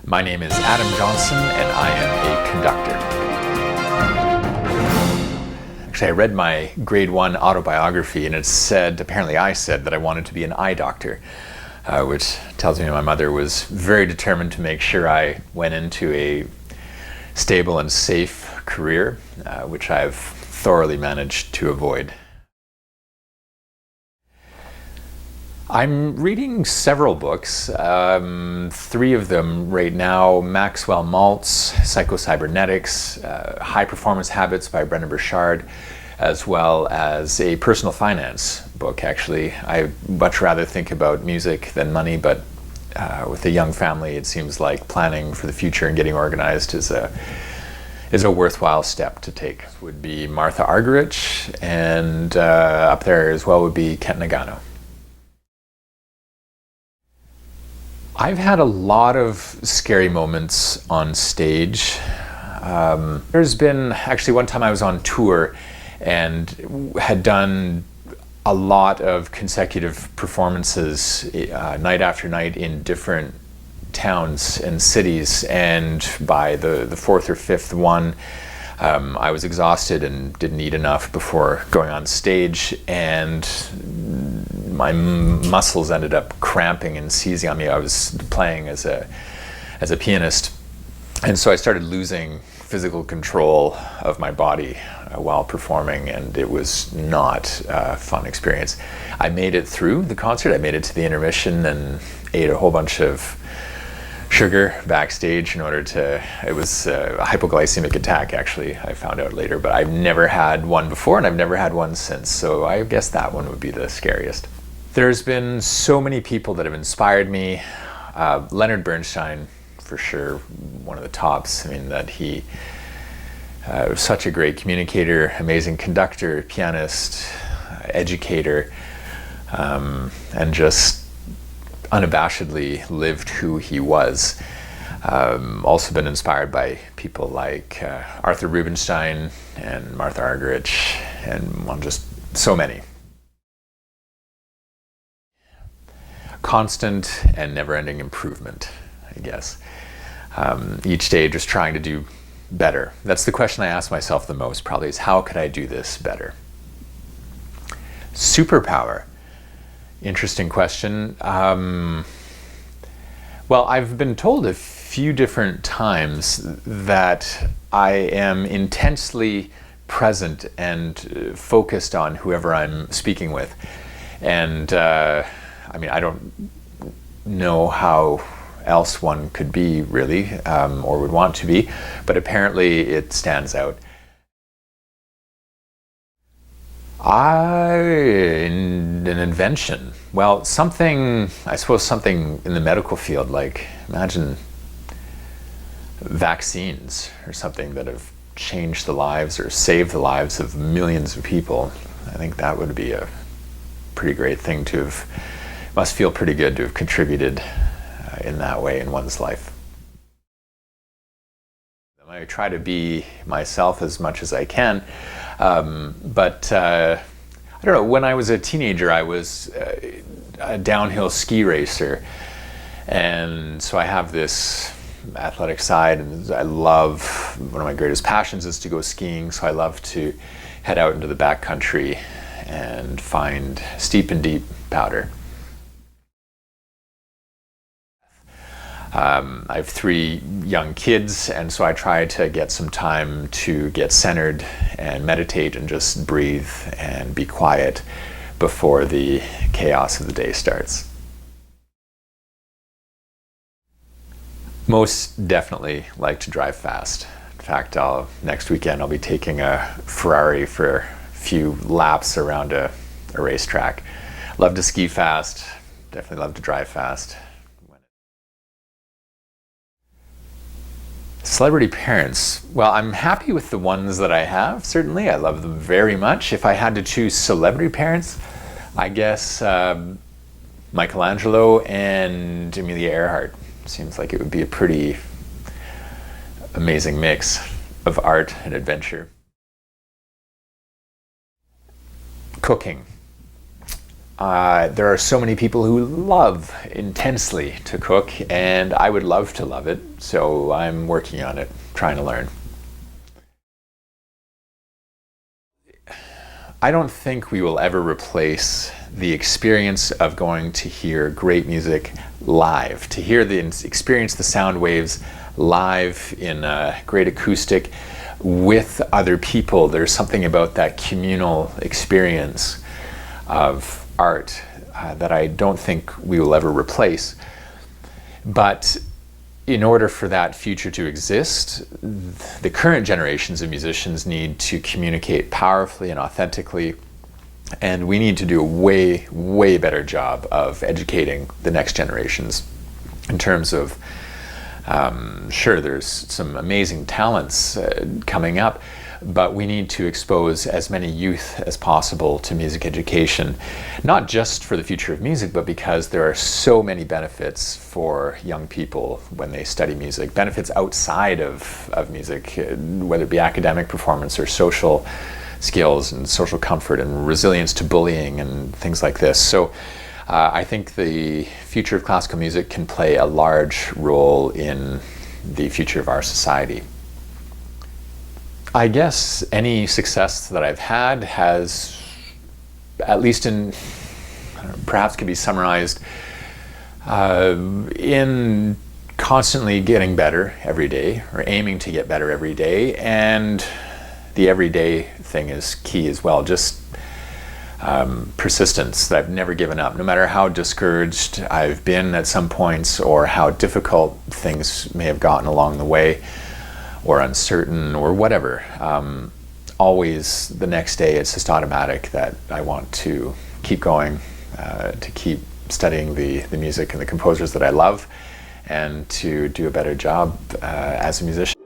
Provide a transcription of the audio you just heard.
My name is Adam Johnson, and I am a conductor. Actually, I read my grade 1 autobiography, and it said, apparently I said, that I wanted to be an eye doctor, which tells me my mother was very determined to make sure I went into a stable and safe career, which I've thoroughly managed to avoid. I'm reading several books, 3 of them right now: Maxwell Maltz, Psycho-Cybernetics, High Performance Habits by Brendon Burchard, as well as a personal finance book. Actually, I much rather think about music than money, but with a young family, it seems like planning for the future and getting organized is a worthwhile step to take. Would be Martha Argerich, and up there as well would be Kent Nagano. I've had a lot of scary moments on stage. There's been actually one time I was on tour and had done a lot of consecutive performances night after night in different towns and cities, and by the 4th or 5th one I was exhausted and didn't eat enough before going on stage, and my muscles ended up cramping and seizing on me. I was playing as a pianist, and so I started losing physical control of my body while performing, and it was not a fun experience. I made it through the concert. I made it to the intermission and ate a whole bunch of sugar backstage in order to, it was a hypoglycemic attack, actually, I found out later, but I've never had one before and I've never had one since, so I guess that one would be the scariest. There's been so many people that have inspired me. Leonard Bernstein, for sure, one of the tops. I mean, that he was such a great communicator, amazing conductor, pianist, educator, and just unabashedly lived who he was. Also been inspired by people like Arthur Rubinstein and Martha Argerich, and well, just so many. Constant and never-ending improvement, I guess. Each day just trying to do better. That's the question I ask myself the most, probably, is how could I do this better? Superpower. Interesting question. Well, I've been told a few different times that I am intensely present and focused on whoever I'm speaking with. And I mean, I don't know how else one could be, really, or would want to be, but apparently it stands out. An invention. Well, something, I suppose something in the medical field, like, imagine vaccines or something that have changed the lives or saved the lives of millions of people. I think that would be a pretty great thing to have, must feel pretty good to have contributed in that way in one's life. I try to be myself as much as I can. But I don't know, when I was a teenager, I was a downhill ski racer, and so I have this athletic side, and I love, one of my greatest passions is to go skiing, so I love to head out into the backcountry and find steep and deep powder. I have 3 young kids, and so I try to get some time to get centered and meditate and just breathe and be quiet before the chaos of the day starts. Most definitely like to drive fast. In fact, next weekend I'll be taking a Ferrari for a few laps around a racetrack. Love to ski fast, definitely love to drive fast. Celebrity parents. Well, I'm happy with the ones that I have, certainly. I love them very much. If I had to choose celebrity parents, I guess Michelangelo and Amelia Earhart. Seems like it would be a pretty amazing mix of art and adventure. Cooking. There are so many people who love intensely to cook, and I would love to love it, so I'm working on it, trying to learn. I don't think we will ever replace the experience of going to hear great music live, to hear experience the sound waves live in a great acoustic with other people. There's something about that communal experience of art that I don't think we will ever replace. But in order for that future to exist, the current generations of musicians need to communicate powerfully and authentically, and we need to do a way, way better job of educating the next generations in terms of, sure, there's some amazing talents coming up, but we need to expose as many youth as possible to music education, not just for the future of music, but because there are so many benefits for young people when they study music, benefits outside of music, whether it be academic performance or social skills and social comfort and resilience to bullying and things like this. So I think the future of classical music can play a large role in the future of our society. I guess any success that I've had has, at least in, perhaps could be summarized in constantly getting better every day, or aiming to get better every day, and the everyday thing is key as well. Just persistence, that I've never given up, no matter how discouraged I've been at some points or how difficult things may have gotten along the way, or uncertain or whatever. Always the next day it's just automatic that I want to keep going, to keep studying the music and the composers that I love, and to do a better job as a musician.